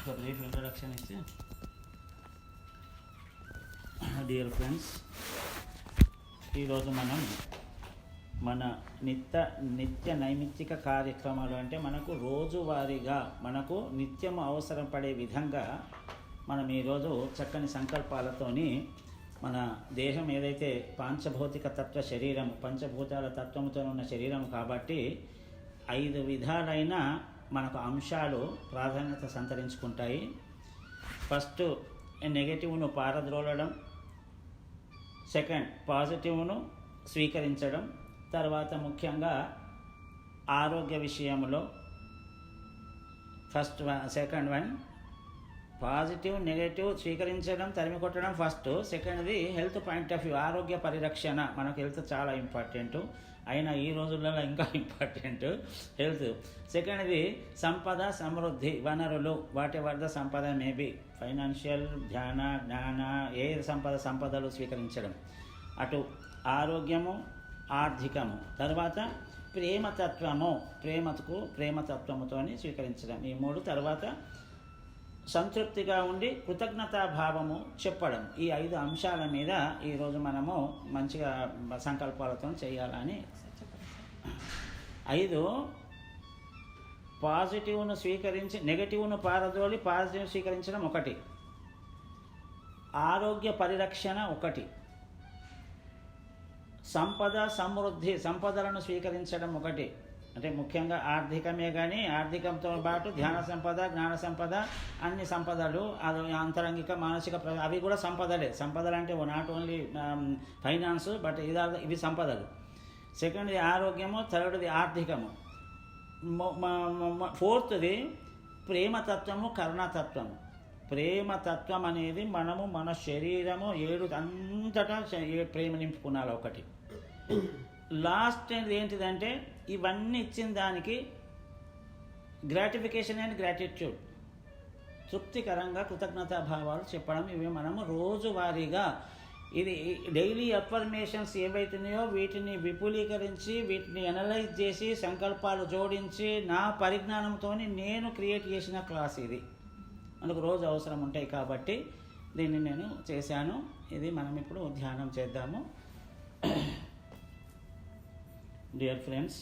ఒక brief introduction ఇచ్చి dear friends, ఈరోజు మనం మన నిత్య నైమిత్తిక కార్యక్రమాలు అంటే మనకు రోజువారీగా మనకు నిత్యం అవసరం పడే విధంగా మనం ఈరోజు చక్కని సంకల్పాలతోని మన దేహం ఏదైతే పాంచభౌతిక తత్వ శరీరం, పంచభూతాల తత్వముతో ఉన్న శరీరం కాబట్టి 5 విధాలైన మనకు అంశాలు ప్రాధాన్యత సంతరించుకుంటాయి. ఫస్ట్ నెగటివ్ను పారద్రోలడం, సెకండ్ పాజిటివ్ను స్వీకరించడం, తర్వాత ముఖ్యంగా ఆరోగ్య విషయంలో సెకండ్ వన్ పాజిటివ్ నెగటివ్ స్వీకరించడం, తరిమి కొట్టడం ఫస్ట్. సెకండ్ది హెల్త్ పాయింట్ ఆఫ్ వ్యూ, ఆరోగ్య పరిరక్షణ. మనకు హెల్త్ చాలా ఇంపార్టెంట్, అయినా ఈ రోజులలో ఇంకా ఇంపార్టెంట్ హెల్త్. సెకండ్ది సంపద సమృద్ధి, వనరులు, వాటి వద్ద సంపద మేబీ ఫైనాన్షియల్, ధ్యాన, జ్ఞాన, ఏ సంపదలు స్వీకరించడం. అటు ఆరోగ్యము, ఆర్థికము, తర్వాత ప్రేమతత్వముతో స్వీకరించడం. ఈ 3 తర్వాత సంతృప్తిగా ఉండి కృతజ్ఞతాభావము చెప్పడం. ఈ 5 అంశాల మీద ఈరోజు మనము మంచిగా సంకల్పాలతో చేయాలని. 5 పాజిటివ్ను స్వీకరించి నెగటివ్ను పారదోలి పాజిటివ్ స్వీకరించడం 1, ఆరోగ్య పరిరక్షణ 1, సంపద సమృద్ధి, సంపదలను స్వీకరించడం 1. అంటే ముఖ్యంగా ఆర్థికమే, కానీ ఆర్థికంతో పాటు ధ్యాన సంపద, జ్ఞాన సంపద, అన్ని సంపదలు, అది అంతరంగిక మానసిక అవి కూడా సంపదలు అంటే నాట్ ఓన్లీ ఫైనాన్స్ బట్ ఇవి సంపదలు. సెకండ్ది ఆరోగ్యము, థర్డ్ది ఆర్థికము, ఫోర్త్ది ప్రేమతత్వము, కరుణాతత్వము. ప్రేమతత్వం అనేది మనము మన శరీరము 7 అంతటా ప్రేమ నింపుకున్నాలి 1. లాస్ట్ ఏంటిదంటే ఇవన్నీ ఇచ్చిన దానికి గ్రాటిఫికేషన్ అండ్ గ్రాటిట్యూడ్, తృప్తికరంగా కృతజ్ఞతాభావాలు చెప్పడం. ఇవి మనము రోజువారీగా ఇది డైలీ అఫర్మేషన్స్ ఏవైతున్నాయో వీటిని విపులీకరించి, వీటిని అనలైజ్ చేసి, సంకల్పాలు జోడించి, నా పరిజ్ఞానంతో నేను క్రియేట్ చేసిన క్లాస్ ఇది. మనకు రోజు అవసరం ఉంటాయి కాబట్టి దీన్ని నేను చేశాను. ఇది మనం ఇప్పుడు ధ్యానం చేద్దాము. డియర్ ఫ్రెండ్స్,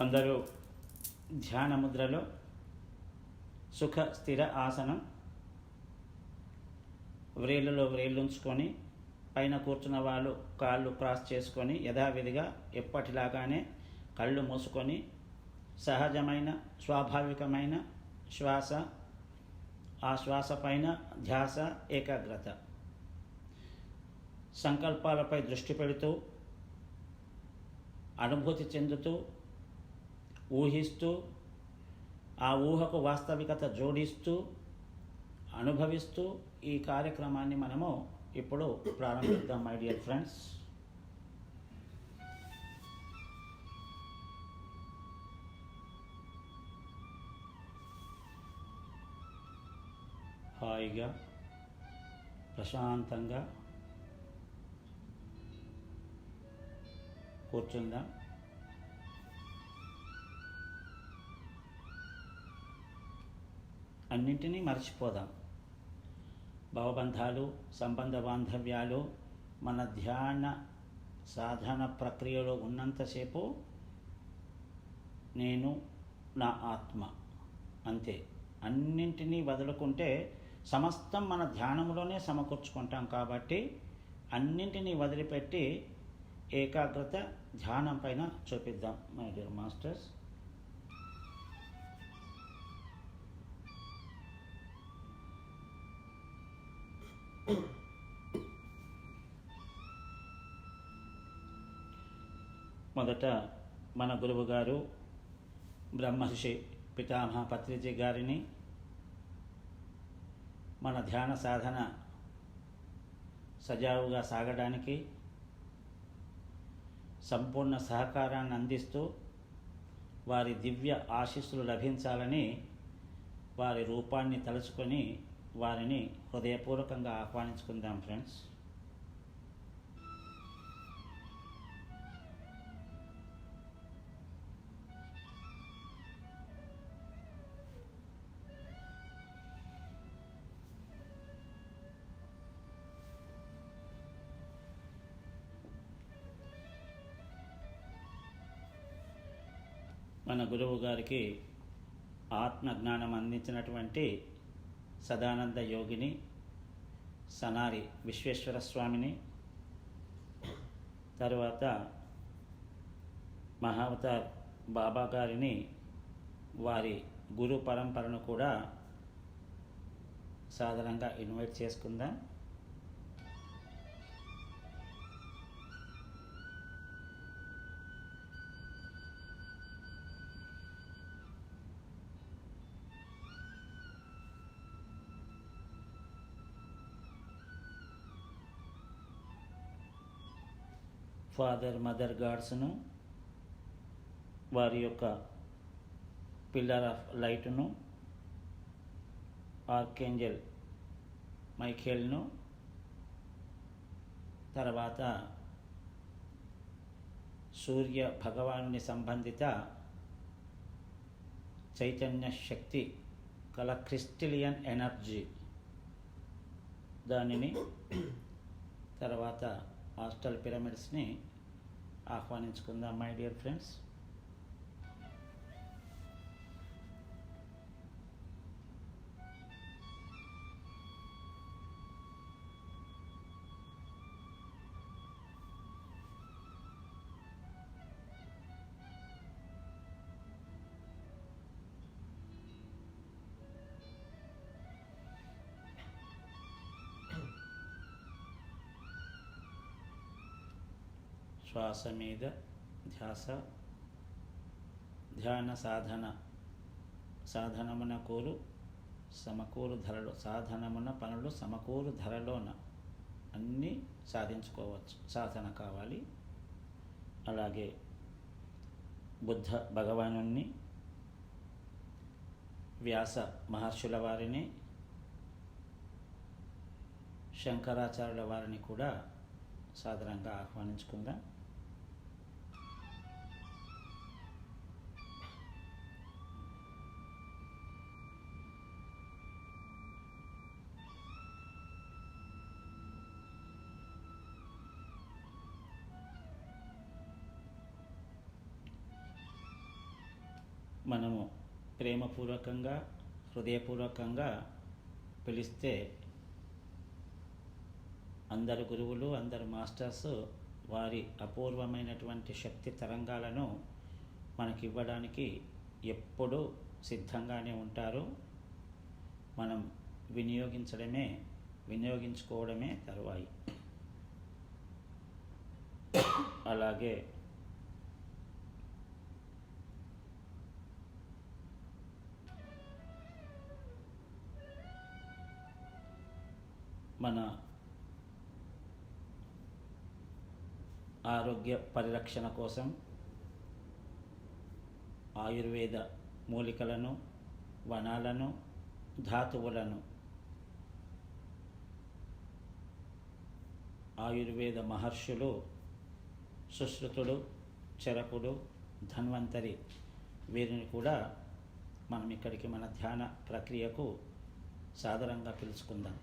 అందరూ ధ్యాన ముద్రలో సుఖ స్థిర ఆసనం, వ్రేళ్ళలో వ్రేళ్ళుంచుకొని, పైన కూర్చున్న వాళ్ళు కాళ్ళు క్రాస్ చేసుకొని యథావిధిగా ఎప్పటిలాగానే కళ్ళు మూసుకొని సహజమైన స్వాభావికమైన శ్వాస, ఆ శ్వాస పైన ధ్యాస, ఏకాగ్రత, సంకల్పాలపై దృష్టి పెడుతూ, అనుభూతి చెందుతూ, ఊహిస్తూ, ఆ ఊహకు వాస్తవికత జోడిస్తూ, అనుభవిస్తూ ఈ కార్యక్రమాన్ని మనము ఇప్పుడు ప్రారంభిద్దాం. మై డియర్ ఫ్రెండ్స్, హాయిగా ప్రశాంతంగా కూర్చుందాం. అన్నింటినీ మర్చిపోదాం. భవబంధాలు, సంబంధ బాంధవ్యాలు మన ధ్యాన సాధన ప్రక్రియలో ఉన్నంతసేపు నేను, నా ఆత్మ, అంతే. అన్నింటినీ వదులుకుంటే సమస్తం మన ధ్యానంలోనే సమకూర్చుకుంటాం. కాబట్టి అన్నింటినీ వదిలిపెట్టి ఏకాగ్రత ధ్యానం పైన చూపిద్దాం. మై డియర్ మాస్టర్స్, మొదట మన గురువు గారు బ్రహ్మర్షి పితామహ పత్రిజీ గారిని మన ధ్యాన సాధన సజావుగా సాగడానికి సంపూర్ణ సహకారాన్ని అందిస్తూ వారి దివ్య ఆశీస్సులు లభించాలని వారి రూపాన్ని తలుచుకొని వారిని హృదయపూర్వకంగా ఆహ్వానించుకుందాం. ఫ్రెండ్స్, మన గురువు గారికి ఆత్మ జ్ఞానం అందించినటువంటి సదానంద యోగిని సనారి విశ్వేశ్వర స్వామిని, తరువాత మహావతార్ బాబా గారిని, వారి గురు పరంపరను కూడా సాధారణంగా ఇన్వైట్ చేసుకుందాం. ఫాదర్ మదర్ గాడ్స్ను, వారి యొక్క పిల్లర్ ఆఫ్ లైట్ను, ఆర్కేంజల్ మైఖేల్ను, తర్వాత సూర్య భగవానుని సంబంధిత చైతన్య శక్తి కల క్రిస్టలియన్ ఎనర్జీ దానిని, తర్వాత ఆస్ట్రల్ పిరమిడ్స్ని ఆహ్వానించుకుందాం. మై డియర్ ఫ్రెండ్స్, శ్వాస మీద ధ్యాస, ధ్యాన సాధనమున కోరు సమకూరు ధరలో, సాధనమున పనులు సమకూరు ధరలోన అన్నీ సాధించుకోవచ్చు. సాధన కావాలి. అలాగే బుద్ధ భగవానుని, వ్యాస మహర్షుల వారిని, శంకరాచార్యుల వారిని కూడా సాధారణంగా ఆహ్వానించుకుందాం. మనము ప్రేమపూర్వకంగా, హృదయపూర్వకంగా పిలిస్తే అందరు గురువులు, అందరు మాస్టర్స్ వారి అపూర్వమైనటువంటి శక్తి తరంగాలను మనకివ్వడానికి ఎప్పుడూ సిద్ధంగానే ఉంటారు. మనం వినియోగించుకోవడమే తరువాయి. అలాగే మన ఆరోగ్య పరిరక్షణ కోసం ఆయుర్వేద మూలికలను, వనాలను, ధాతువులను ఆయుర్వేద మహర్షులు సుశ్రుతుడు, చరకుడు, ధన్వంతరి వీరిని కూడా మనం ఇక్కడికి మన ధ్యాన ప్రక్రియకు సాదరంగా పిలుచుకుందాం.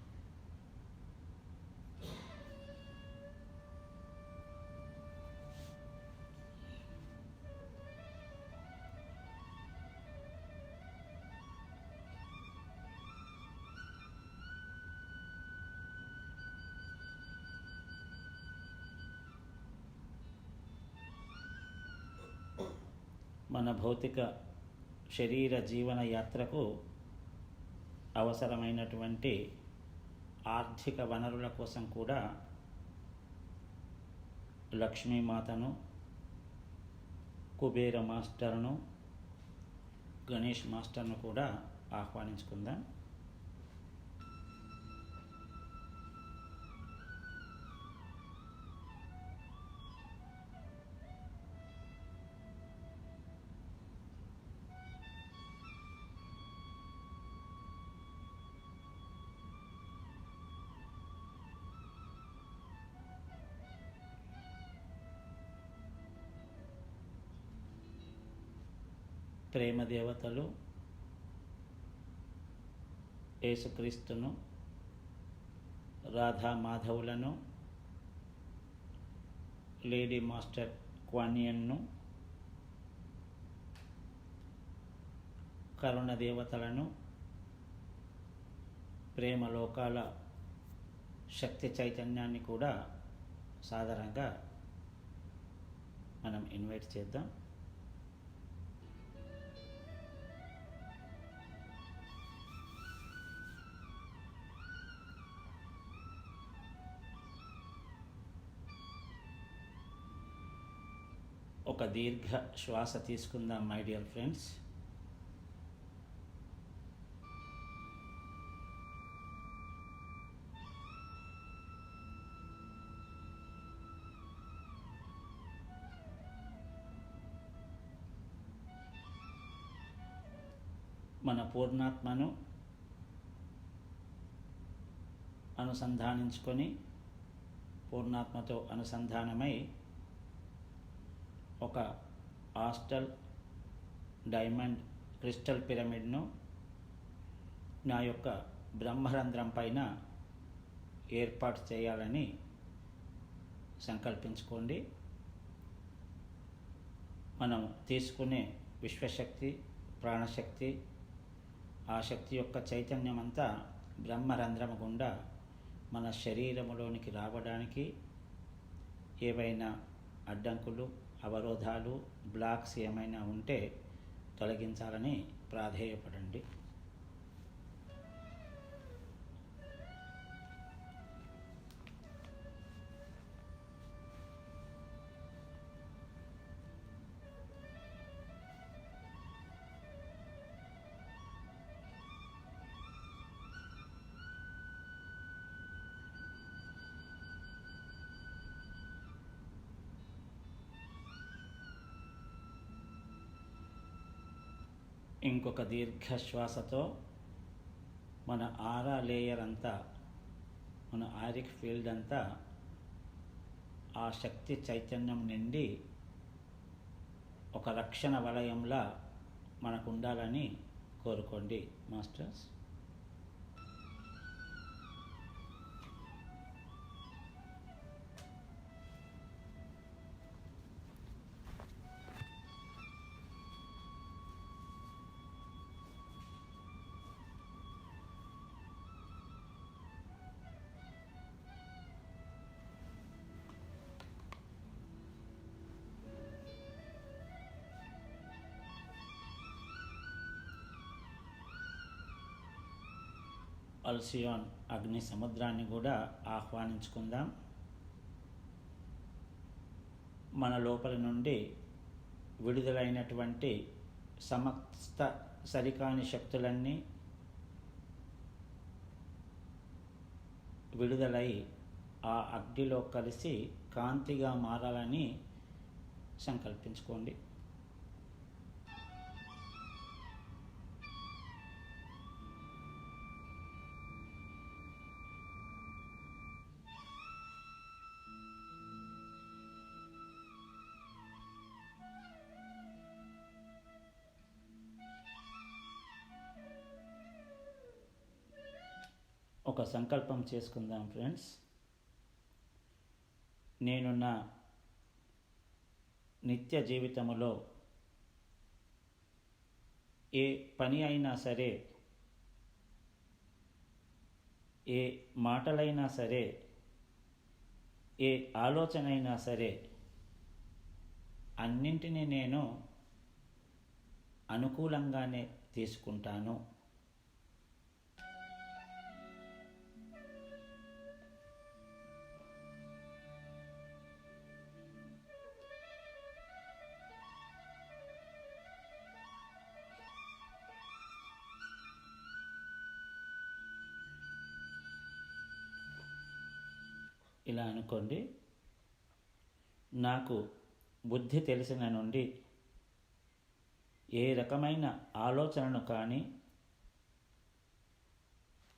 మన భౌతిక శరీర జీవన యాత్రకు అవసరమైనటువంటి ఆర్థిక వనరుల కోసం కూడా లక్ష్మీమాతను, కుబేర మాస్టర్ను, గణేష్ మాస్టర్ను కూడా ఆహ్వానించుకుందాం. ప్రేమ దేవతలు యేసుక్రీస్తును, రాధా మాధవులను, లేడీ మాస్టర్ క్వానియన్ను, కరుణ దేవతలను, ప్రేమలోకాల శక్తి చైతన్యాన్ని కూడా సాధారణంగా మనం ఇన్వైట్ చేద్దాం. ఒక దీర్ఘ శ్వాస తీసుకుందాం మై డియర్ ఫ్రెండ్స్. మన పూర్ణాత్మను అనుసంధానించుకొని, పూర్ణాత్మతో అనుసంధానమై ఒక ఆస్టల్ డైమండ్ క్రిస్టల్ పిరమిడ్ను నా యొక్క బ్రహ్మరంధ్రం పైన ఏర్పాటు చేయాలని సంకల్పించుకోండి. మనం తీసుకునే విశ్వశక్తి, ప్రాణశక్తి, ఆ శక్తి యొక్క చైతన్యం అంతా బ్రహ్మరంధ్రము గుండా మన శరీరములోనికి రావడానికి ఏవైనా అడ్డంకులు, అవరోధాలు, బ్లాక్స్ ఏమైనా ఉంటే తొలగించాలని ప్రాధేయపడండి. ఇంకొక దీర్ఘ శ్వాసతో మన ఆరా లేయర్ అంతా, మన ఆరిక్ ఫీల్డ్ అంతా ఆ శక్తి చైతన్యం నిండి ఒక రక్షణ వలయంలా మనకు ఉండాలని కోరుకోండి మాస్టర్స్. అల్సియాన్ అగ్ని సముద్రాన్ని కూడా ఆహ్వానించుకుందాం. మన లోపల నుండి విడుదలైనటువంటి సమస్త సరికాని శక్తులన్నీ విడుదలై ఆ అగ్నిలో కలిసి కాంతిగా మారాలని సంకల్పించుకోండి. ఒక సంకల్పం చేసుకుందాం ఫ్రెండ్స్. నేను నా నిత్య జీవితంలో ఏ పని అయినా సరే, ఏ మాటలైనా సరే, ఏ ఆలోచన అయినా సరే, అన్నింటినీ నేను అనుకూలంగానే తీసుకుంటాను. ఇలా అనుకోండి. నాకు బుద్ధి తెలిసిన నుండి ఏ రకమైన ఆలోచనను కానీ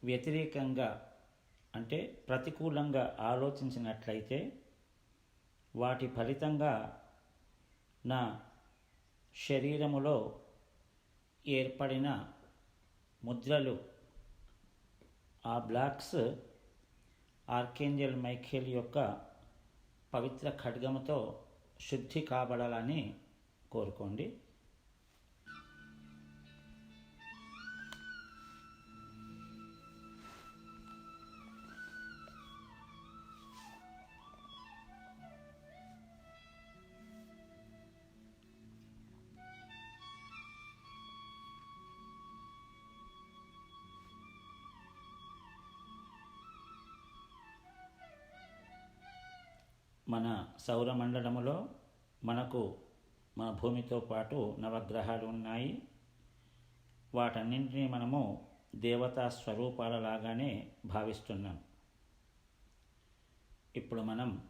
వ్యతిరేకంగా అంటే ప్రతికూలంగా ఆలోచించినట్లయితే వాటి ఫలితంగా నా శరీరములో ఏర్పడిన ముద్రలు, ఆ బ్లాక్స్ ఆర్కేంజల్ మైఖేల్ యొక్క పవిత్ర ఖడ్గముతో శుద్ధి కాబడాలని కోరుకోండి. మన సౌరమండలములో మనకు మన భూమితో పాటు నవగ్రహాలు ఉన్నాయి. వాటన్నింటినీ మనము దేవతా స్వరూపాల లాగానే భావిస్తున్నాం. ఇప్పుడు మనం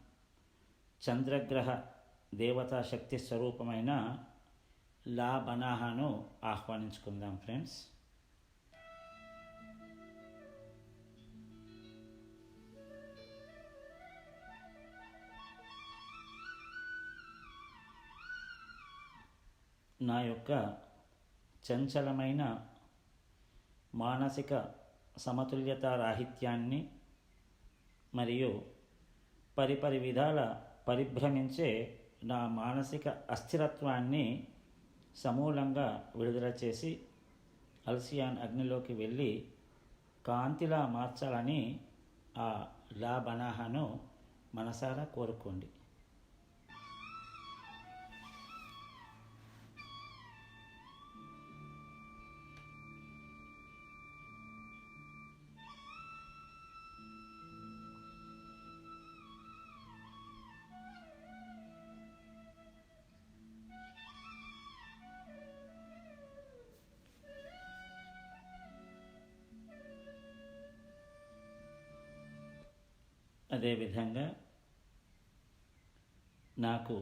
చంద్రగ్రహ దేవతా శక్తి స్వరూపమైన లా బనాహాను ఆహ్వానించుకుందాం ఫ్రెండ్స్. నా యొక్క చంచలమైన మానసిక సమతుల్యత రాహిత్యాన్ని మరియు పరిపరి విధాల పరిభ్రమించే నా మానసిక అస్థిరత్వాన్ని సమూలంగా విడుదల చేసి అల్సియాన్ అగ్నిలోకి వెళ్ళి కాంతిలా మార్చాలని ఆ లా బనాహాను మనసారా కోరుకోండి. అదేవిధంగా నాకు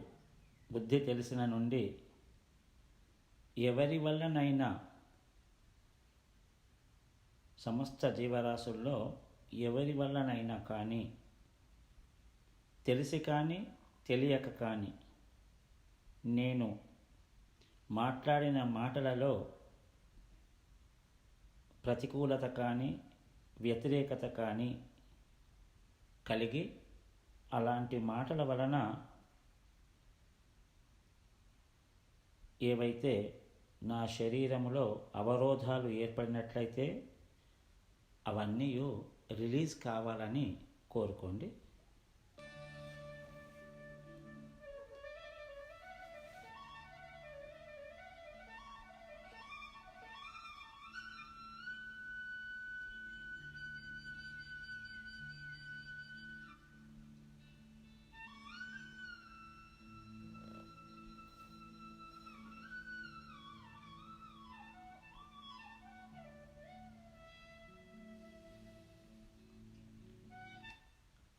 బుద్ధి తెలిసిన నుండి ఎవరి వల్లనైనా సమస్త జీవరాశుల్లో ఎవరి వల్లనైనా కానీ తెలిసి కానీ తెలియక కానీ నేను మాట్లాడిన మాటలలో ప్రతికూలత కానీ వ్యతిరేకత కానీ కలిగి అలాంటి మాటల వలన ఏవైతే నా శరీరములో అవరోధాలు ఏర్పడినట్లయితే అవన్నీ రిలీజ్ కావాలని కోరుకోండి.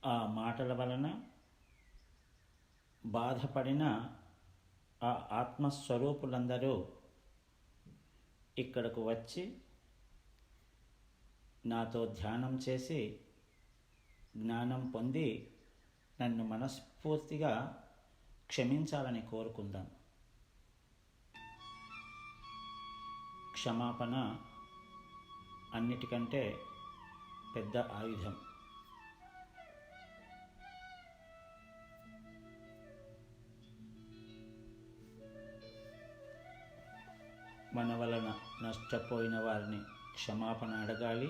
ఆ మాటల వలన బాధపడిన ఆ ఆత్మస్వరూపులందరూ ఇక్కడకు వచ్చి నాతో ధ్యానం చేసి జ్ఞానం పొంది నన్ను మనస్ఫూర్తిగా క్షమించాలని కోరుకుందాం. క్షమాపణ అన్నిటికంటే పెద్ద ఆయుధం. మన వలన నష్టపోయిన వారిని క్షమాపణ అడగాలి.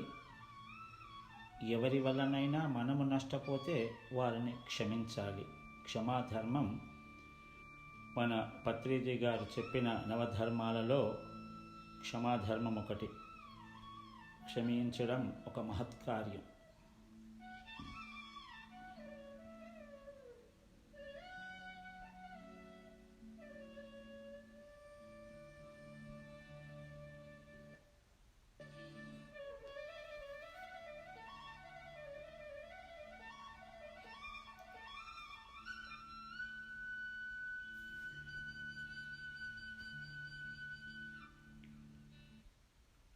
ఎవరి వలనైనా మనము నష్టపోతే వారిని క్షమించాలి. క్షమాధర్మం మన పత్రిజీ గారు చెప్పిన నవధర్మాలలో క్షమాధర్మం ఒకటి. క్షమించడం ఒక మహత్కార్యం.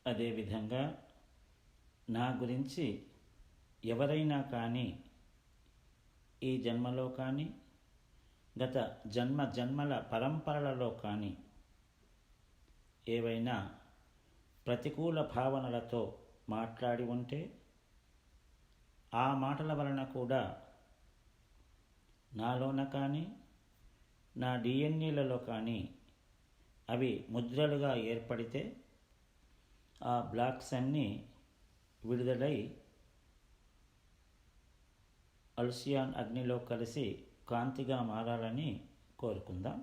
అదేవిధంగా నా గురించి ఎవరైనా కానీ ఈ జన్మలో కానీ గత జన్మల పరంపరలలో కానీ ఏవైనా ప్రతికూల భావనలతో మాట్లాడి ఉంటే ఆ మాటల వలన కూడా నాలోన కానీ నా డిఎన్ఏలలో కానీ అవి ముద్రలుగా ఏర్పడితే ఆ బ్లాక్స్ అన్నీ విడుదలై అల్సియాన్ అగ్నిలో కలిసి కాంతిగా మారాలని కోరుకుందాం.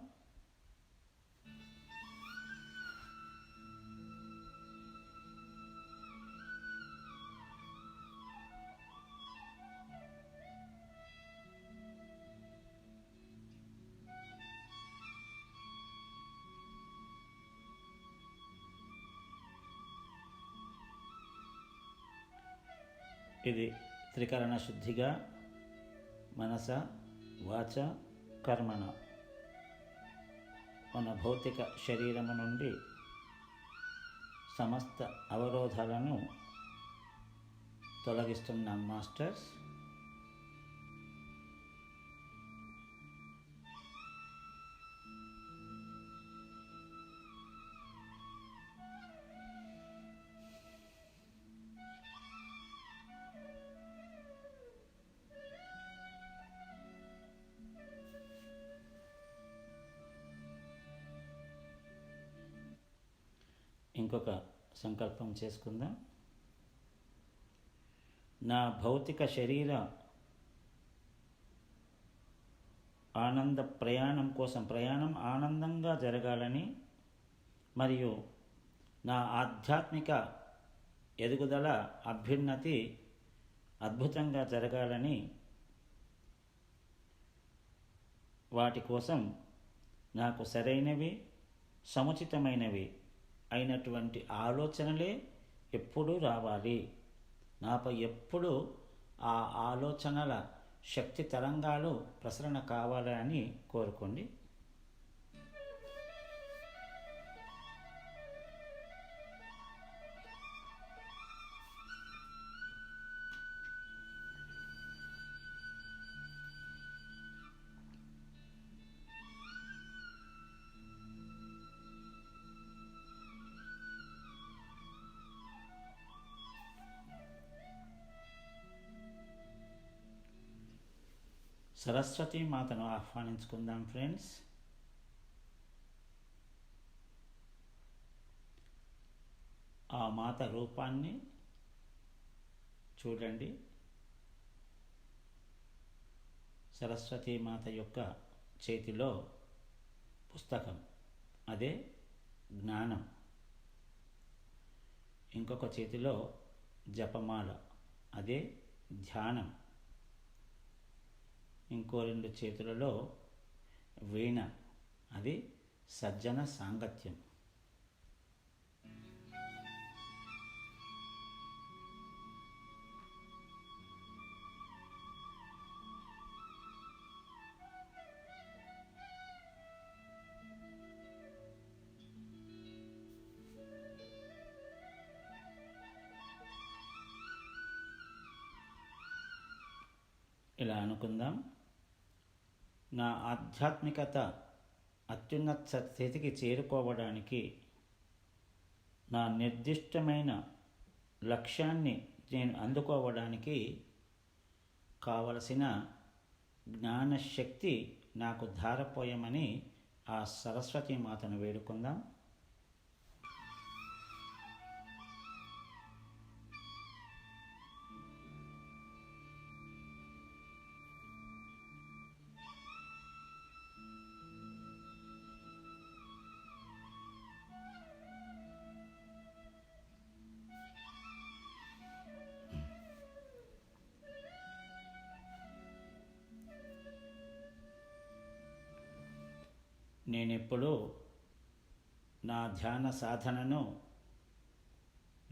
ఇది త్రికరణ శుద్ధిగా మనస వాచ కర్మణ మన భౌతిక శరీరము నుండి సమస్త అవరోధాలను తొలగిస్తున్నాం మాస్టర్స్. ఇంకొక సంకల్పం చేసుకుందాం. నా భౌతిక శరీర ఆనంద ప్రయాణం కోసం ప్రయాణం ఆనందంగా జరగాలని మరియు నా ఆధ్యాత్మిక ఎదుగుదల అభ్యున్నతి అద్భుతంగా జరగాలని వాటి కోసం నాకు సరైనవి సముచితమైనవి అయినటువంటి ఆలోచనలే ఎప్పుడూ రావాలి. నాపై ఎప్పుడు ఆ ఆలోచనల శక్తి తరంగాలు ప్రసరణ కావాలని కోరుకోండి. సరస్వతి మాతను ఆహ్వానించుకుందాం ఫ్రెండ్స్. ఆ మాత రూపాన్ని చూడండి. సరస్వతి మాత యొక్క చేతిలో పుస్తకం, అదే జ్ఞానం. ఇంకొక చేతిలో జపమాల, అదే ధ్యానం. ఇంకో 2 చేతులలో వీణ, అది సజ్జన సాంగత్యం. ఇలా అనుకుందాం. నా ఆధ్యాత్మికత అత్యున్నత స్థితికి చేరుకోవడానికి, నా నిర్దిష్టమైన లక్ష్యాన్ని నేను అందుకోవడానికి కావలసిన జ్ఞానశక్తి నాకు ధారపోయమని ఆ సరస్వతి మాతను వేడుకుందాం. నేనెప్పుడూ నా ధ్యాన సాధనను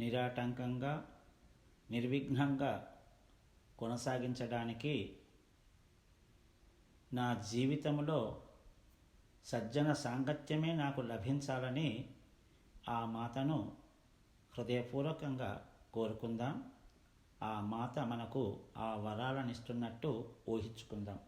నిరాటంకంగా నిర్విఘ్నంగా కొనసాగించడానికి నా జీవితంలో సజ్జన సాంగత్యమే నాకు లభించాలని ఆ మాతను హృదయపూర్వకంగా కోరుకుందాం. ఆ మాత మనకు ఆ వరాలనిస్తున్నట్టు ఊహించుకుందాం.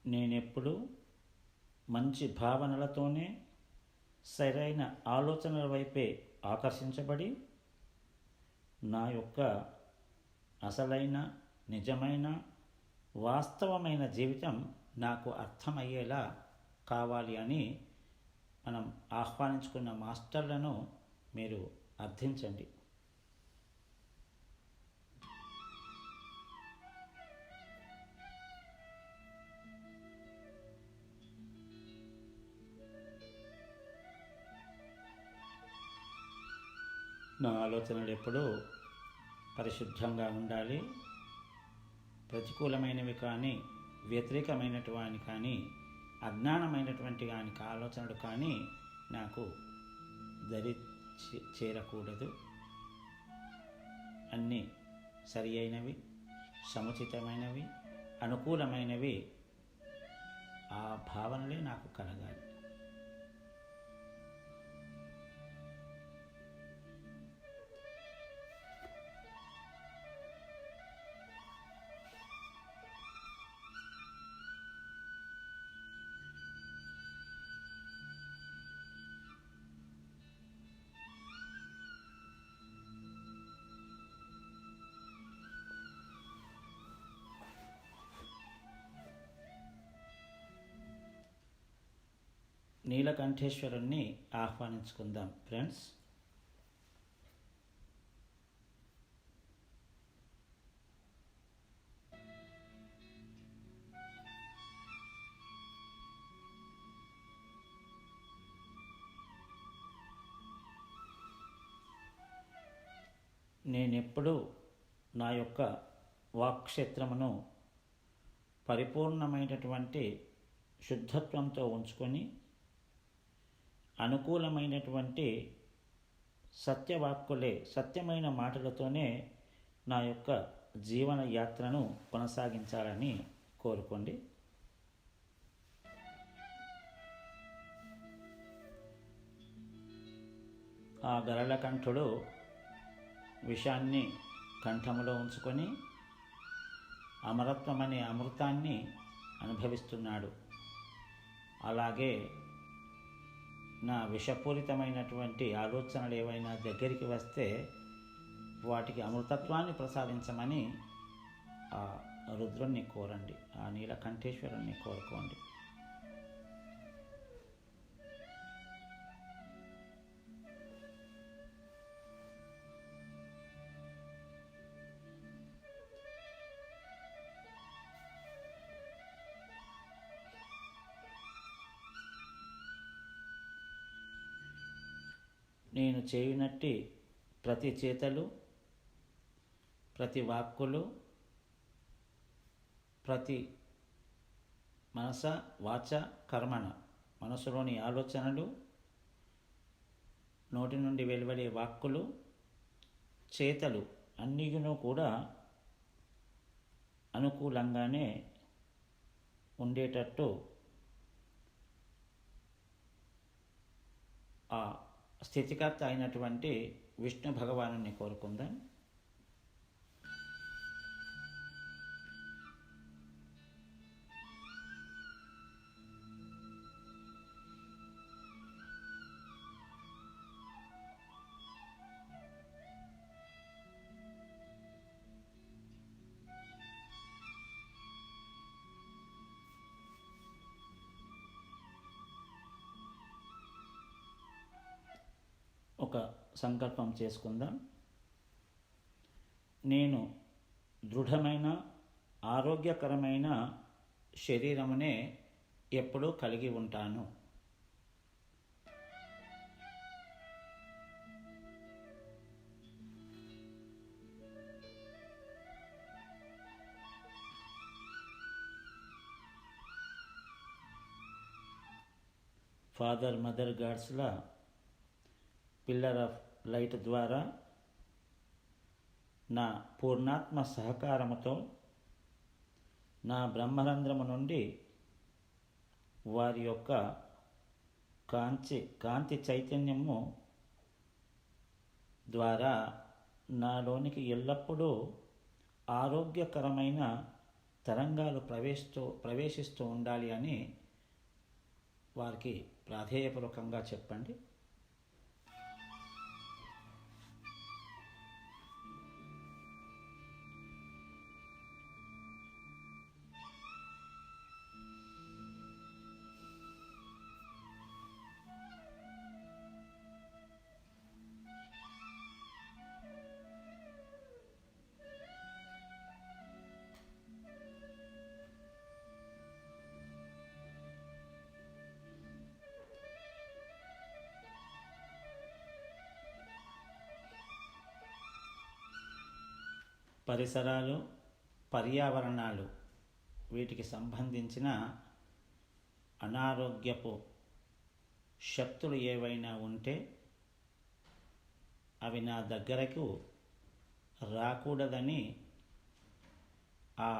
నేనెప్పుడు మంచి భావనలతోనే సరైన ఆలోచనల వైపే ఆకర్షించబడి నా యొక్క అసలైన నిజమైన వాస్తవమైన జీవితం నాకు అర్థమయ్యేలా కావాలి అని మనం ఆహ్వానించుకున్న మాస్టర్లను మీరు అర్థించండి. నా ఆలోచనలు ఎప్పుడూ పరిశుద్ధంగా ఉండాలి. ప్రతికూలమైనవి కానీ, వ్యతిరేకమైనటువంటి కానీ, అజ్ఞానమైనటువంటి కానీ ఆలోచనలు కానీ నాకు చేరకూడదు. అన్నీ సరి అయినవి, సముచితమైనవి, అనుకూలమైనవి ఆ భావనలే నాకు కలగాలి. నీలకంఠేశ్వరుణ్ణి ఆహ్వానించుకుందాం ఫ్రెండ్స్. నేనెప్పుడూ నా యొక్క వాక్క్షేత్రమును పరిపూర్ణమైనటువంటి శుద్ధత్వంతో ఉంచుకొని అనుకూలమైనటువంటి సత్యవాక్కులే, సత్యమైన మాటలతోనే నా యొక్క జీవన యాత్రను కొనసాగించాలని కోరుకోండి. ఆ గరళకంఠుడు విషాన్ని కంఠములో ఉంచుకొని అమరత్వం అనే అమృతాన్ని అనుభవిస్తున్నాడు. అలాగే నా విషపూరితమైనటువంటి ఆలోచనలు ఏవైనా దగ్గరికి వస్తే వాటికి అమృతత్వాన్ని ప్రసాదించమని ఆ రుద్రుణ్ణి కోరండి, ఆ నీలకంఠేశ్వరుణ్ణి కోరుకోండి. నేను చేయునట్టి ప్రతి చేతలు, ప్రతి వాక్కులు, ప్రతి మనస వాచ కర్మణ, మనసులోని ఆలోచనలు, నోటి నుండి వెలువడే వాక్కులు, చేతలు అన్నియును కూడా అనుకూలంగానే ఉండేటట్టు ఆ స్థితికర్త అయినటువంటి విష్ణు భగవానుని కోరుకుందాం. ఒక సంకల్పం చేసుకుందాం. నేను దృఢమైన ఆరోగ్యకరమైన శరీరమునే ఎప్పుడూ కలిగి ఉంటాను. ఫాదర్ మదర్ గాడ్స్లా పిల్లర్ ఆఫ్ లైట్ ద్వారా నా పూర్ణాత్మ సహకారముతో నా బ్రహ్మరంధ్రము నుండి వారి యొక్క కాంతి చైతన్యము ద్వారా నాలోనికి ఎల్లప్పుడూ ఆరోగ్యకరమైన తరంగాలు ప్రవేశిస్తూ ఉండాలి అని వారికి ప్రాధేయపూర్వకంగా చెప్పండి. పరిసరాలు, పర్యావరణాలు వీటికి సంబంధించిన అనారోగ్యపు శక్తులు ఏవైనా ఉంటే అవి నా దగ్గరకు రాకూడదని ఆ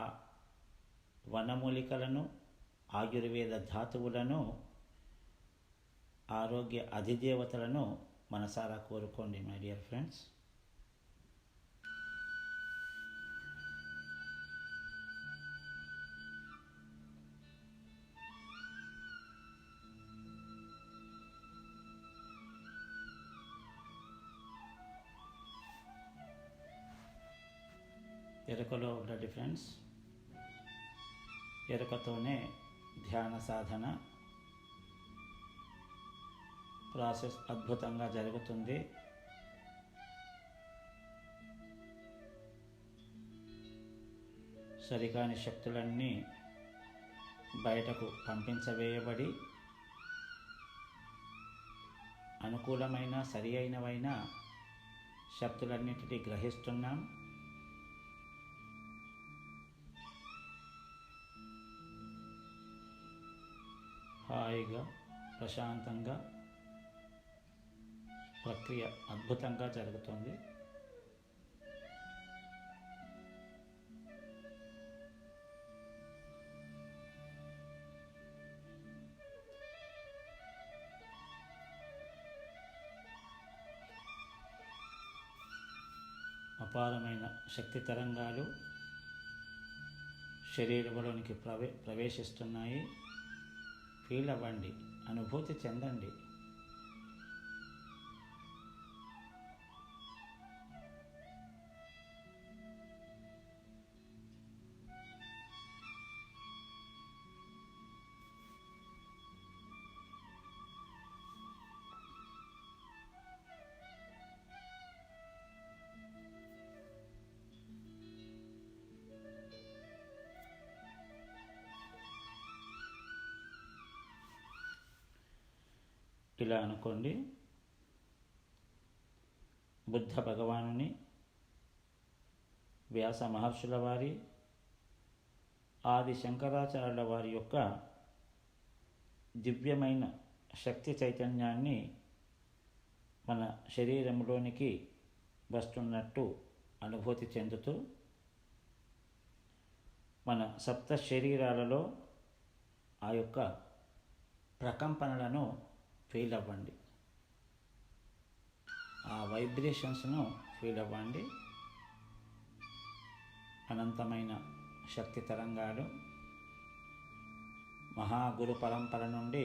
వనమూలికలను, ఆయుర్వేద ధాతువులను, ఆరోగ్య అధిదేవతలను మనసారా కోరుకోండి మై డియర్ ఫ్రెండ్స్. ఎరుకలో ఉండండి ఫ్రెండ్స్. ఎరుకతోనే ధ్యాన సాధన ప్రాసెస్ అద్భుతంగా జరుగుతుంది. సరికాని శక్తులన్నీ బయటకు పంపించవేయబడి అనుకూలమైన సరి అయినవైన శక్తులన్నిటినీ గ్రహిస్తున్నాం. హాయిగా ప్రశాంతంగా ప్రక్రియ అద్భుతంగా జరుగుతుంది. అపారమైన శక్తి తరంగాలు శరీరంలోనికి ప్రవేశిస్తున్నాయి. ఫీల్ అవ్వండి, అనుభూతి చెందండి. ఇలా అనుకోండి, బుద్ధ భగవానుని, వ్యాస మహర్షుల వారి, ఆది శంకరాచార్యుల వారి యొక్క దివ్యమైన శక్తి చైతన్యాన్ని మన శరీరంలోనికి వస్తున్నట్టు అనుభూతి చెందుతూ మన సప్త శరీరాలలో ఆ యొక్క ప్రకంపనలను ఫీల్ అవ్వండి, ఆ వైబ్రేషన్స్ను ఫీల్ అవ్వండి. అనంతమైన శక్తి తరంగాలు మహాగురు పరంపర నుండి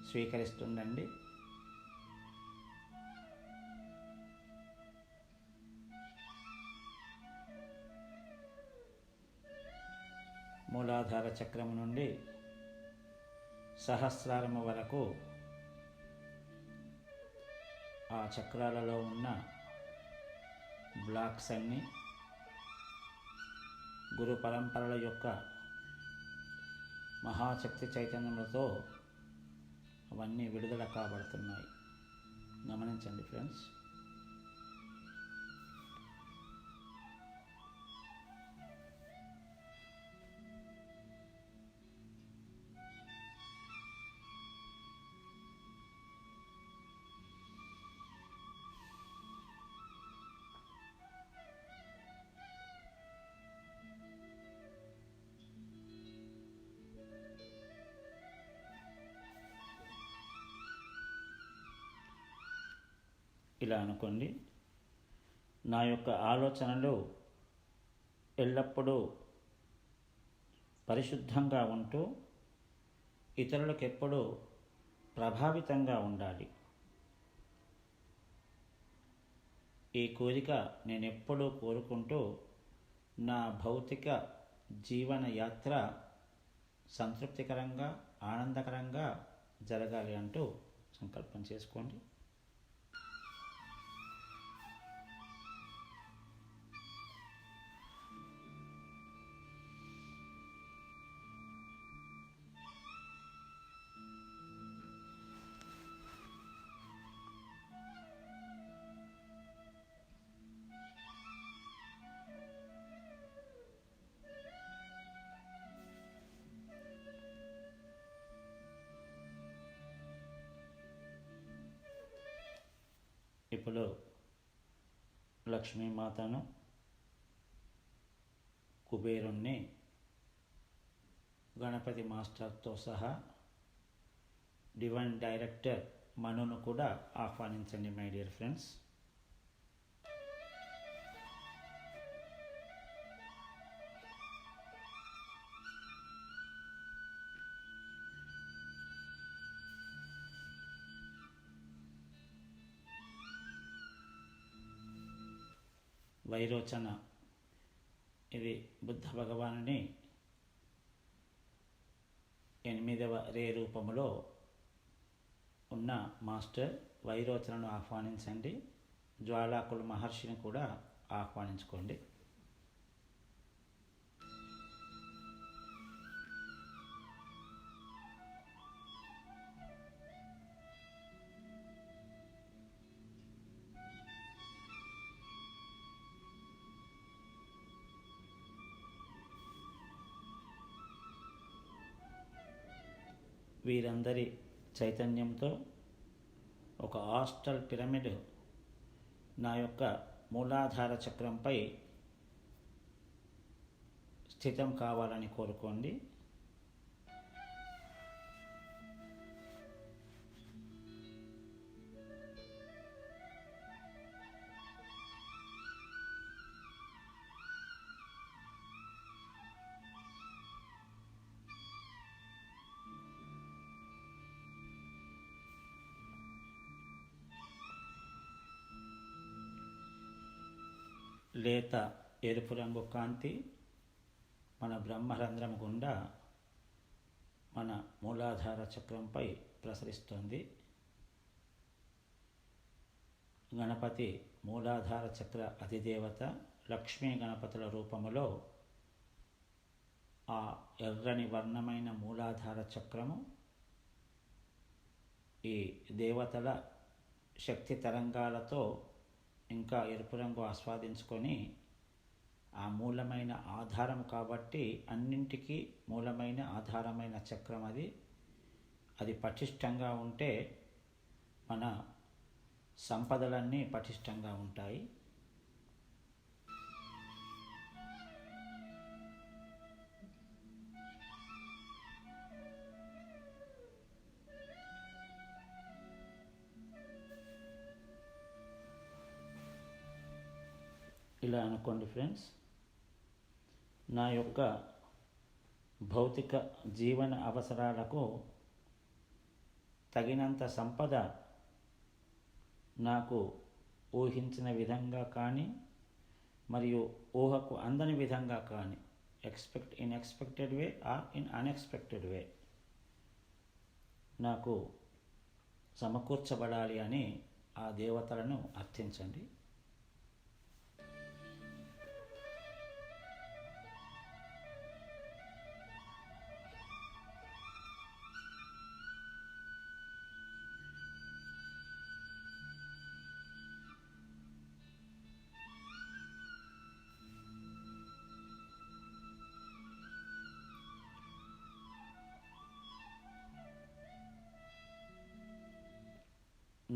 స్వీకరిస్తుండండి. మూలాధార చక్రము నుండి సహస్రారము వరకు ఆ చక్రాలలో ఉన్న బ్లాక్స్ అన్నీ గురు పరంపరల యొక్క మహాశక్తి చైతన్యములతో అవన్నీ విడుదల కాబడుతున్నాయి. గమనించండి ఫ్రెండ్స్. ఇలా అనుకోండి, నా యొక్క ఆలోచనలు ఎల్లప్పుడూ పరిశుద్ధంగా ఉంటూ ఇతరులకు ఎప్పుడూ ప్రభావితంగా ఉండాలి. ఈ కోరిక నేను ఎప్పుడూ కోరుకుంటూ నా భౌతిక జీవన యాత్ర సంతృప్తికరంగా, ఆనందకరంగా జరగాలి అంటూ సంకల్పం చేసుకోండి. ఇప్పుడు లక్ష్మీమాతను, కుబేరుణ్ణి, గణపతి మాస్టర్తో సహా డివైన్ డైరెక్టర్ మనును కూడా ఆహ్వానించండి మై డియర్ ఫ్రెండ్స్. వైరోచన ఇది బుద్ధ భగవానుని 8వ రే రూపములో ఉన్న మాస్టర్ వైరోచనను ఆహ్వానించండి. జ్వాలాకుల మహర్షిని కూడా ఆహ్వానించుకోండి. వీరందరి చైతన్యంతో ఒక ఆస్ట్రల్ పిరమిడ్ నా యొక్క మూలాధార చక్రంపై స్థితం కావాలని కోరుకోండి. లేత ఎరుపు రంగు కాంతి మన బ్రహ్మరంధ్రం గుండా మన మూలాధార చక్రంపై ప్రసరిస్తుంది. గణపతి మూలాధార చక్ర అధిదేవత లక్ష్మీ గణపతుల రూపములో ఆ ఎర్రని వర్ణమైన మూలాధార చక్రము ఈ దేవతల శక్తి తరంగాలతో ఇంకా ఎరుపు రంగు ఆస్వాదించుకొని ఆ మూలమైన ఆధారం కాబట్టి అన్నింటికీ మూలమైన ఆధారమైన చక్రం అది పటిష్టంగా ఉంటే మన సంపదలన్నీ పటిష్టంగా ఉంటాయి. ఇలా అనుకోండి ఫ్రెండ్స్, నా యొక్క భౌతిక జీవన అవసరాలకు తగినంత సంపద నాకు ఊహించిన విధంగా కానీ మరియు ఊహకు అందని విధంగా కానీ in expected way or in unexpected way నాకు సమకూర్చబడాలి అని ఆ దేవతలను అర్థించండి.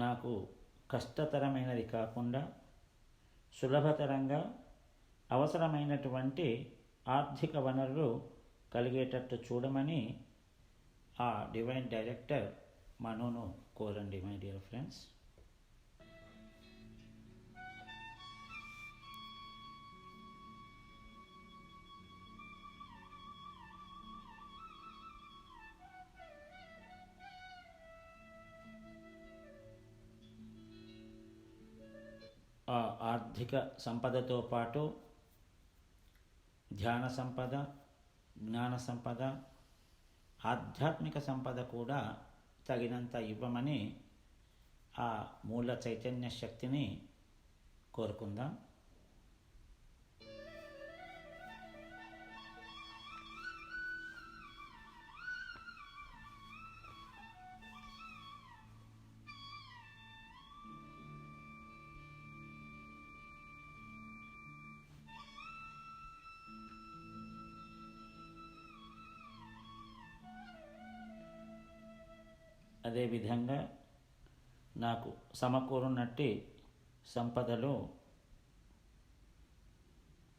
నాకు కష్టతరమైనది కాకుండా సులభతరంగా అవసరమైనటువంటి ఆర్థిక వనరులు కలిగేటట్టు చూడమని ఆ డివైన్ డైరెక్టర్ మనును కోరండి మై డియర్ ఫ్రెండ్స్. ఆ ఆర్థిక సంపదతో పాటు ధ్యాన సంపద, జ్ఞాన సంపద, ఆధ్యాత్మిక సంపద కూడా తగినంత ఇవ్వమని ఆ మూల చైతన్య శక్తిని కోరుకుందాం. అదేవిధంగా నాకు సమకూరున్నట్టి సంపదలు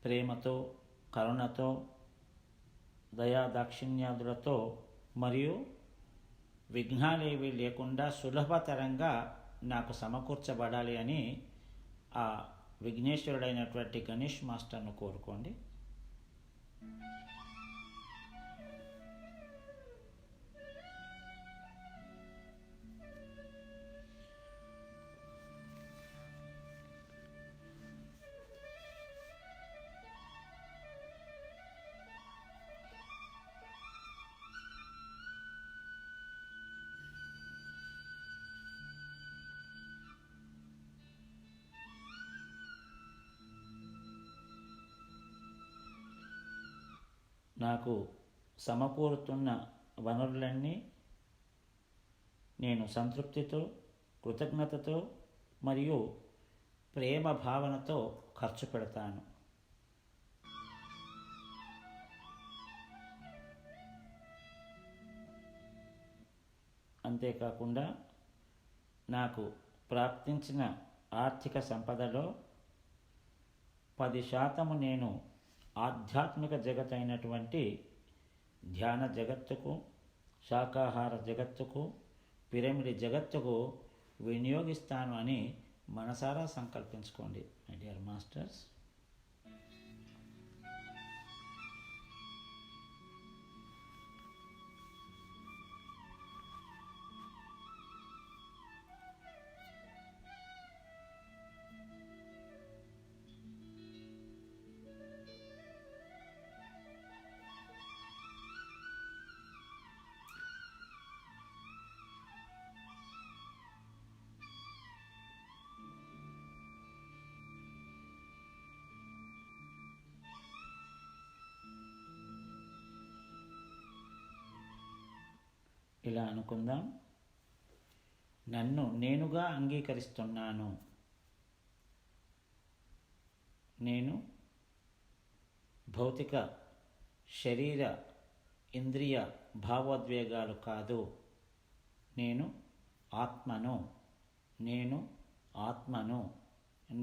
ప్రేమతో, కరుణతో, దయాదాక్షిణ్యాదులతో మరియు విఘ్నాలేవి లేకుండా సులభతరంగా నాకు సమకూర్చబడాలి అని ఆ విఘ్నేశ్వరుడైనటువంటి గణేష్ మాస్టర్ను కోరుకోండి. నాకు సమకూరుతున్న వనరులన్నీ నేను సంతృప్తితో, కృతజ్ఞతతో మరియు ప్రేమ భావనతో ఖర్చు పెడతాను. అంతేకాకుండా నాకు ప్రాప్తించిన ఆర్థిక సంపదలో 10% నేను ఆధ్యాత్మిక జగతైనటువంటి ధ్యాన జగత్తుకు, శాకాహార జగత్తుకు, పిరమిడ్ జగత్తుకు వినియోగిస్తాను అని మనసారా సంకల్పించుకోండి మై డియర్ మాస్టర్స్. ఇలా అనుకుందాం. నన్ను నేనుగా అంగీకరిస్తున్నాను. నేను భౌతిక శరీర ఇంద్రియ భావోద్వేగాలు కాదు. నేను ఆత్మను, నేను ఆత్మను,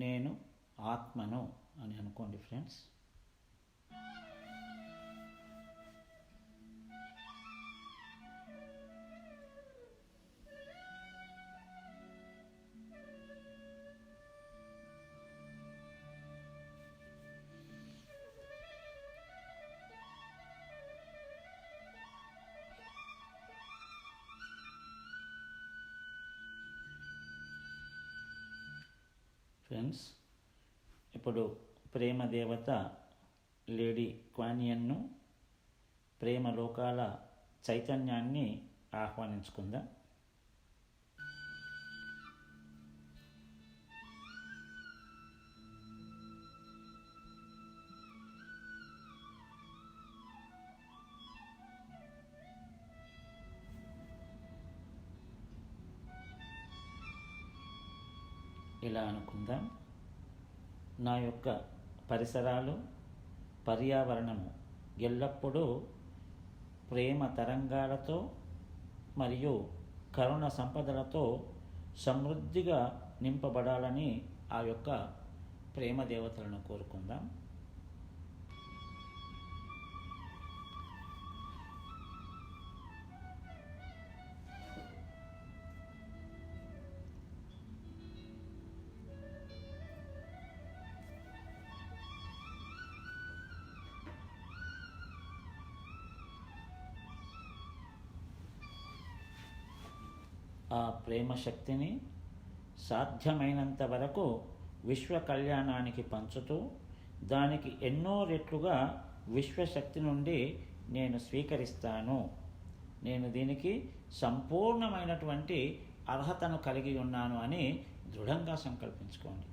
నేను ఆత్మను అని అనుకోండి ఫ్రెండ్స్. ఫ్రెండ్స్, ఇప్పుడు ప్రేమ దేవత లేడీ క్వానియన్ను, ప్రేమ లోకాల చైతన్యాన్ని ఆహ్వానించుకుందాం. ఇలా అనుకుందాం. నా యొక్క పరిసరాలు, పర్యావరణము ఎల్లప్పుడూ ప్రేమ తరంగాలతో మరియు కరుణ సంపదలతో సమృద్ధిగా నింపబడాలని ఆ యొక్క ప్రేమ దేవతలను కోరుకుందాం. ఆ ప్రేమ శక్తిని సాధ్యమైనంత వరకు విశ్వ కళ్యాణానికి పంచుతూ దానికి ఎన్నో రెట్లుగా విశ్వశక్తి నుండి నేను స్వీకరిస్తాను. నేను దీనికి సంపూర్ణమైనటువంటి అర్హతను కలిగి ఉన్నాను అని దృఢంగా సంకల్పించుకోండి.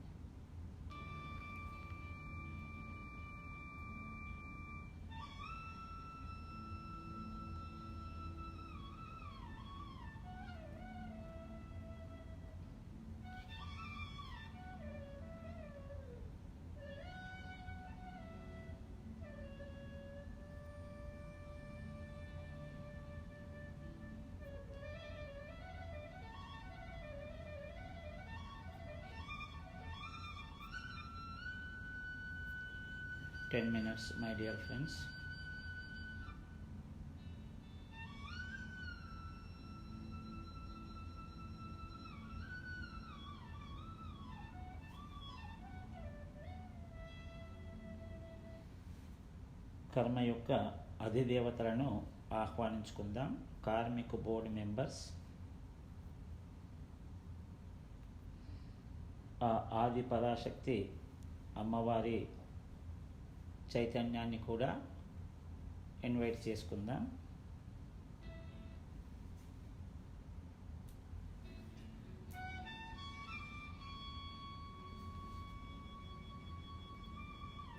10 minutes, my dear friends. కర్మ యొక్క అధిదేవతలను ఆహ్వానించుకుందాం. కార్మిక్ బోర్డు మెంబర్స్, ఆ ఆది పరాశక్తి అమ్మవారి చైతన్యాన్ని కూడా ఇన్వైట్ చేసుకుందాం.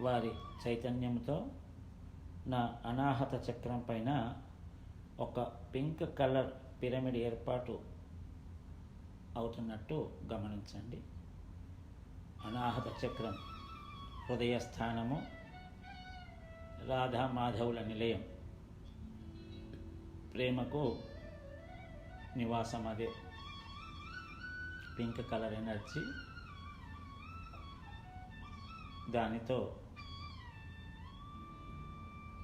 వారి చైతన్యంతో నా అనాహత చక్రం పైన ఒక పింక్ కలర్ పిరమిడ్ ఏర్పాటు అవుతున్నట్టు గమనించండి. అనాహత చక్రం హృదయ స్థానము, రాధా మాధవుల నిలయం, ప్రేమకు నివాసం. అదే పింక్ కలర్ ఎనర్జీ. దానితో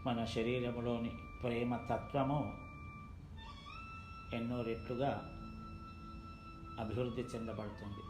మన శరీరంలోని ప్రేమ తత్వము ఎన్నో రెట్లుగా అభివృద్ధి చెందబడుతుంది.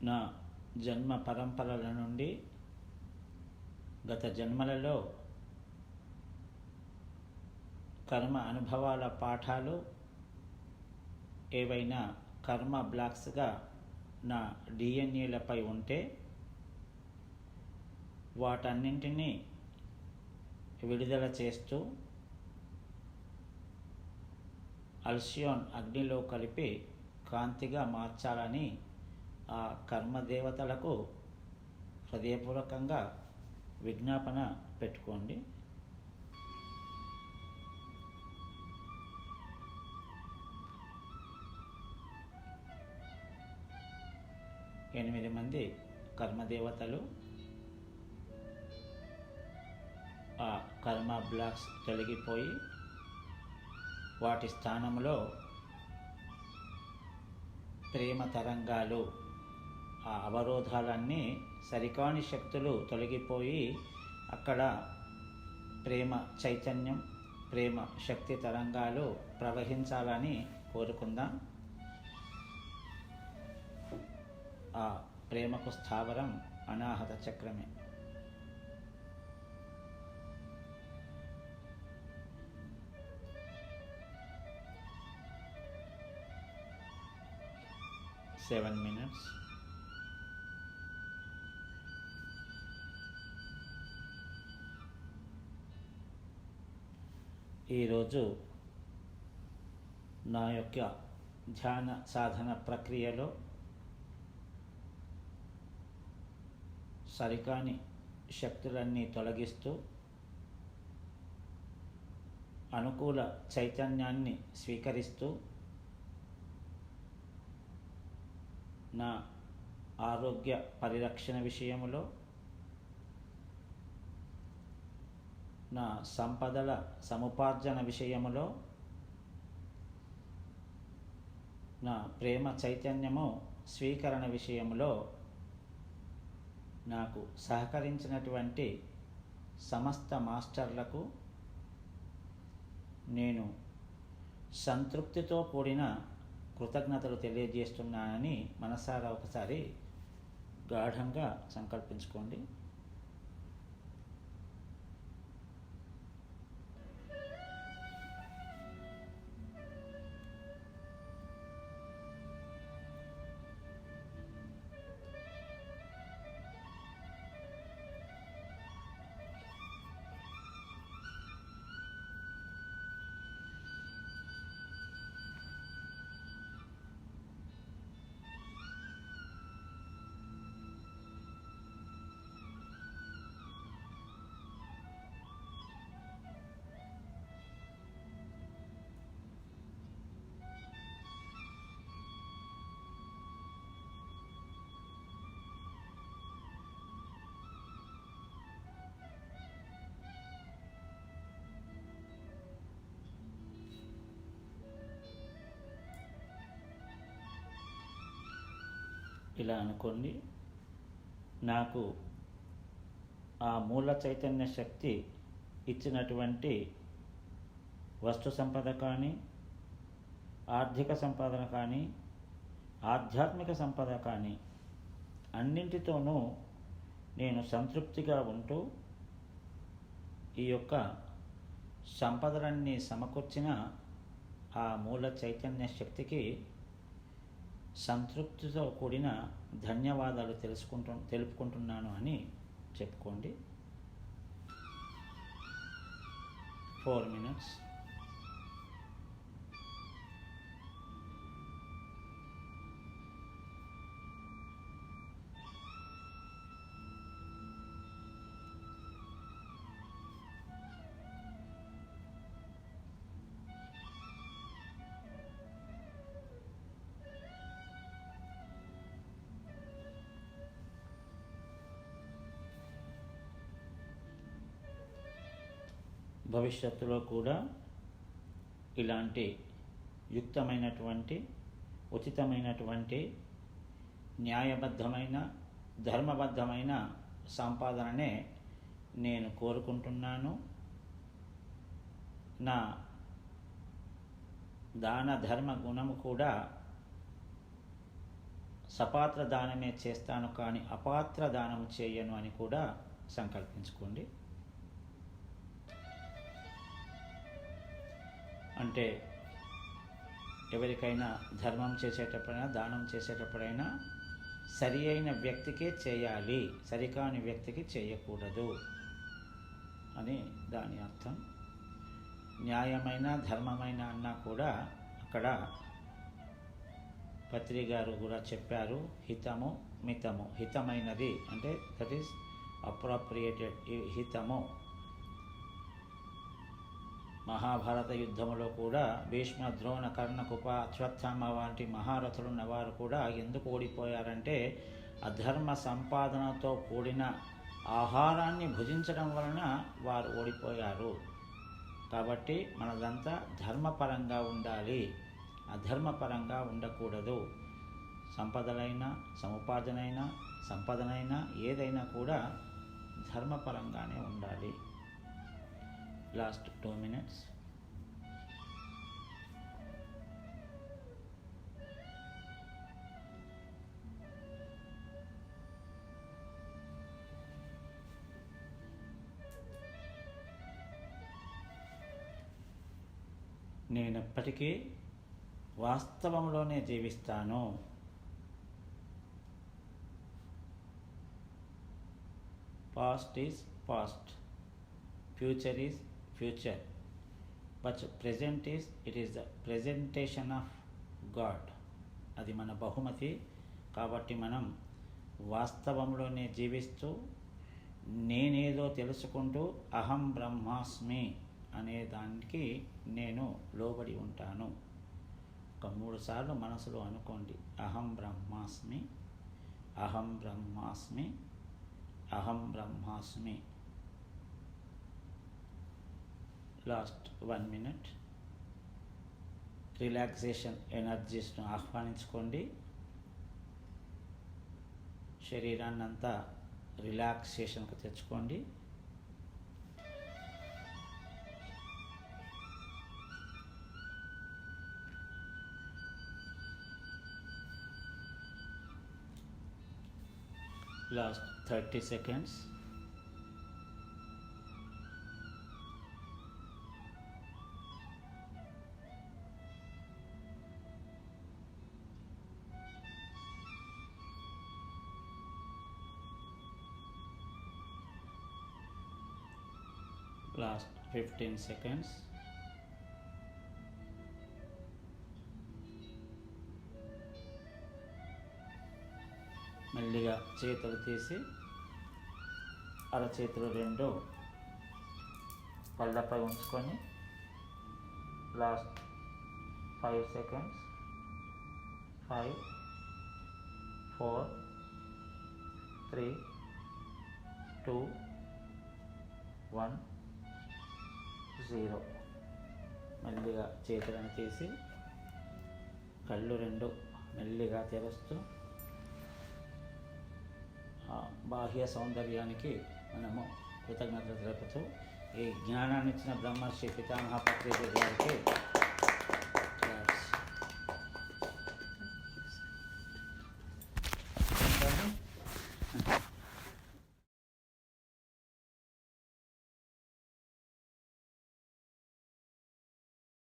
నా జన్మ పరంపరల నుండి గత జన్మలలో కర్మ అనుభవాల పాఠాలు ఏవైనా కర్మ బ్లాక్స్గా నా డిఎన్ఏలపై ఉంటే వాటన్నింటినీ విడుదల చేస్తూ అల్సియోన్ అగ్నిలో కలిపి కాంతిగా మార్చాలని ఆ కర్మదేవతలకు హృదయపూర్వకంగా విజ్ఞాపన పెట్టుకోండి. ఎనిమిది మంది కర్మదేవతలు ఆ కర్మ బ్లాక్స్ తొలగిపోయి వాటి స్థానంలో ప్రేమ తరంగాలు, ఆ అవరోధాలన్నీ సరికాని శక్తులు తొలగిపోయి అక్కడ ప్రేమ చైతన్యం, ప్రేమ శక్తి తరంగాలు ప్రవహించాలని కోరుకుందాం. ఆ ప్రేమకు స్థావరం అనాహత చక్రమే. Seven minutes. ఈరోజు నా యొక్క ధ్యాన సాధన ప్రక్రియలో సరికాని శక్తులన్నీ తొలగిస్తూ అనుకూల చైతన్యాన్ని స్వీకరిస్తూ నా ఆరోగ్య పరిరక్షణ విషయంలో, నా సంపదల సముపార్జన విషయములో, నా ప్రేమ చైతన్యము స్వీకరణ విషయంలో నాకు సహకరించినటువంటి సమస్త మాస్టర్లకు నేను సంతృప్తితో కూడిన కృతజ్ఞతలు తెలియజేస్తున్నానని మనసారా ఒకసారి గాఢంగా సంకల్పించుకోండి. ఇలా అనుకోండి. నాకు ఆ మూల చైతన్య శక్తి ఇచ్చినటువంటి వస్తు సంపద కానీ, ఆర్థిక సంపాదన కానీ, ఆధ్యాత్మిక సంపద కానీ అన్నింటితోనూ నేను సంతృప్తిగా ఉంటూ ఈ యొక్క సంపదలన్నీ సమకూర్చిన ఆ మూల చైతన్య శక్తికి సంతృప్తితో కూడిన ధన్యవాదాలు తెలుపుకుంటున్నాను అని చెప్పుకోండి. 4 minutes. భవిష్యత్తులో కూడా ఇలాంటి యుక్తమైనటువంటి, ఉచితమైనటువంటి, న్యాయబద్ధమైన, ధర్మబద్ధమైన సంపాదననే నేను కోరుకుంటున్నాను. నా దాన ధర్మ గుణము కూడా సపాత్ర దానమే చేస్తాను కానీ అపాత్ర దానము చేయను అని కూడా సంకల్పించుకోండి. అంటే ఎవరికైనా ధర్మం చేసేటప్పుడైనా, దానం చేసేటప్పుడైనా సరి అయిన వ్యక్తికే చేయాలి, సరికాని వ్యక్తికి చేయకూడదు అని దాని అర్థం. న్యాయమైన, ధర్మమైన అన్నా కూడా అక్కడ పత్రి గారు కూడా చెప్పారు, హితము మితము. హితమైనది అంటే దట్ ఈస్ అప్రాప్రియేటెడ్, హితము. మహాభారత యుద్ధములో కూడా భీష్మ, ద్రోణ, కర్ణ, కుప, అశ్వత్థామ వంటి మహారథులున్న వారు కూడా ఎందుకు ఓడిపోయారంటే అధర్మ సంపాదనతో కూడిన ఆహారాన్ని భుజించడం వలన వారు ఓడిపోయారు. కాబట్టి మనదంతా ధర్మపరంగా ఉండాలి, అధర్మపరంగా ఉండకూడదు. సంపదలైనా, సముపార్జనైనా, సంపదనైనా ఏదైనా కూడా ధర్మపరంగానే ఉండాలి. Last 2 minutes. నేనెప్పటికీ వాస్తవంలోనే జీవిస్తాను. Past is past, future is future, but present is, it is the presentation of God. అది మన బహుమతి. కాబట్టి మనం వాస్తవంలోనే జీవిస్తూ నేనేదో తెలుసుకుంటూ అహం బ్రహ్మాస్మి అనే దానికి నేను లోబడి ఉంటాను. ఒక 3 సార్లు మనసులో అనుకోండి, అహం బ్రహ్మాస్మి, అహం బ్రహ్మాస్మి, అహం బ్రహ్మాస్మి. Last 1 minute. రిలాక్సేషన్ ఎనర్జీస్ను ఆహ్వానించుకోండి. శరీరాన్ని అంతా రిలాక్సేషన్కు తెచ్చుకోండి. Last 30 seconds. Last 15 seconds. మెల్లిగా చేతులు తీసి అరచేతులు 2 పళ్ళపై ఉంచుకొని లాస్ట్ 5 seconds. 5, 4, 3, 2, 1, 0. మెల్లిగా చేతులను తీసి కళ్ళు 2 మెల్లిగా తెరుస్తూ బాహ్య సౌందర్యానికి మనము కృతజ్ఞతలు తెలుపుతూ ఈ జ్ఞానాన్ని ఇచ్చిన బ్రహ్మర్షి పితామహ పత్రిజీ గారికి